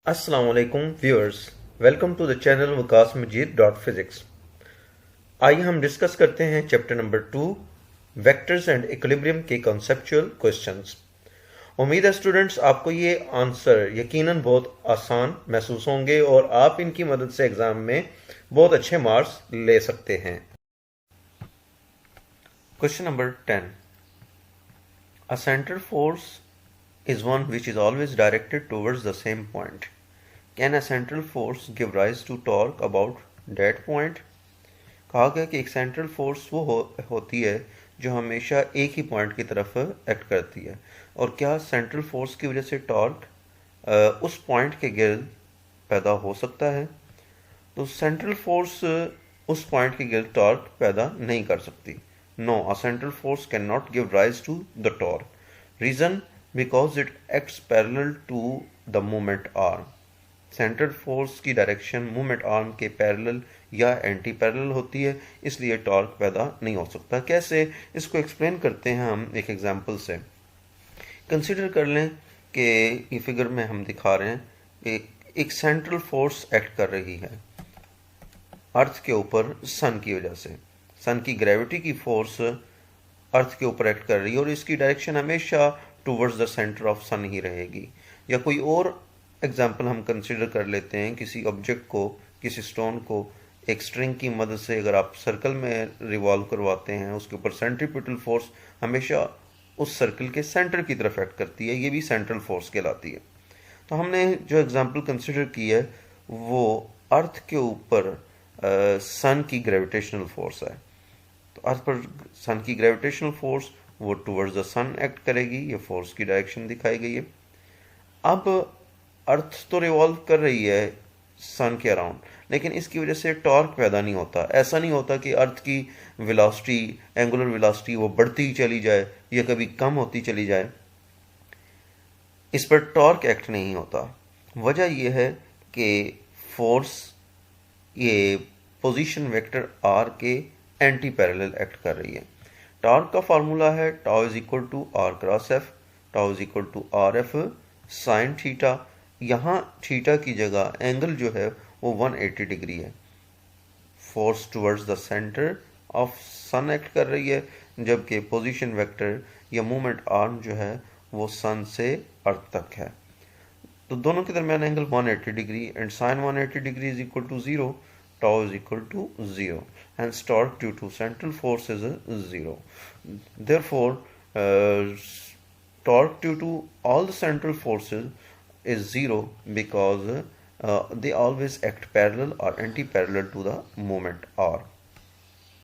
अस्सलाम वालेकुम viewers, welcome to the channel Waqas Majeed dot physics. आइए हम डिस्कस करते हैं chapter number 2 vectors and equilibrium के कॉन्सेप्चुअल क्वेश्चंस। उम्मीद है स्टूडेंट्स आपको ये आंसर यकीनन बहुत आसान महसूस होंगे और आप इनकी मदद से एग्जाम में बहुत अच्छे मार्क्स ले सकते हैं। Question number 10, a centre force is one which is always directed towards the same point. Can a central force give rise to torque about that point? कहा गया कि एक सेंट्रल फोर्स वो होती है जो हमेशा एक ही पॉइंट की तरफ एक्ट करती है, और क्या सेंट्रल फोर्स की वजह से टॉर्क उस पॉइंट के गिर्द पैदा हो सकता है? तो सेंट्रल फोर्स उस पॉइंट के गिर्द टॉर्क पैदा नहीं कर सकती। No, a central force can not give rise to the torque. Reason, because it acts parallel to the movement arm. Central force की डायरेक्शन मूवमेंट आर्म के पैरेलल या एंटी पैरेलल होती है, इसलिए टॉर्क पैदा नहीं हो सकता। कैसे, इसको एक्सप्लेन करते हैं हम एक एग्जांपल से। कंसीडर कर लें कि ये फिगर में हम दिखा रहे हैं कि एक सेंट्रल फोर्स एक्ट कर रही है अर्थ के ऊपर सन की वजह से। सन की ग्रेविटी की फोर्स अर्थ के ऊपर एक्ट कर रही है और इसकी डायरेक्शन हमेशा टूवर्ड्स द सेंटर ऑफ सन ही रहेगी। या कोई और एग्जांपल हम कंसिडर कर लेते हैं, किसी ऑब्जेक्ट को, किसी स्टोन को एक स्ट्रिंग की मदद से अगर आप सर्कल में रिवॉल्व करवाते हैं, उसके ऊपर सेंट्रीपिटल फोर्स हमेशा उस सर्कल के सेंटर की तरफ एक्ट करती है, ये भी सेंट्रल फोर्स कहलाती है। तो हमने जो एग्जांपल कंसिडर की है वो अर्थ के ऊपर सन की ग्रेविटेशनल फोर्स है। तो अर्थ पर सन की ग्रेविटेशनल फोर्स वो टुवर्ड्स द सन एक्ट करेगी, ये फोर्स की डायरेक्शन दिखाई गई है। अब अर्थ तो रिवॉल्व कर रही है सन के अराउंड, लेकिन इसकी वजह से टॉर्क पैदा नहीं होता। ऐसा नहीं होता कि अर्थ की वेलोसिटी, एंगुलर वेलोसिटी वो बढ़ती ही चली जाए या कभी कम होती चली जाए, इस पर टॉर्क एक्ट नहीं होता। वजह यह है कि फोर्स ये पोजीशन वेक्टर आर के एंटी पैरेलल एक्ट कर रही है। टॉर्क का फार्मूला है tau is equal to R cross F, tau is equal to R F sine theta. यहाँ थीटा की जगह एंगल जो है वो 180 डिग्री है। Force towards the centre of sun act कर रही है, जबकि पोजीशन वेक्टर या मूवमेंट आर्म जो है वो सन से अर्थ तक है। तो दोनों के दरमियान angle 180 degree and sine 180 degree is equal to 0, tau is equal to 0, hence torque due to central force is 0. Therefore, torque due to all the central forces is 0 because they always act parallel or anti-parallel to the moment R.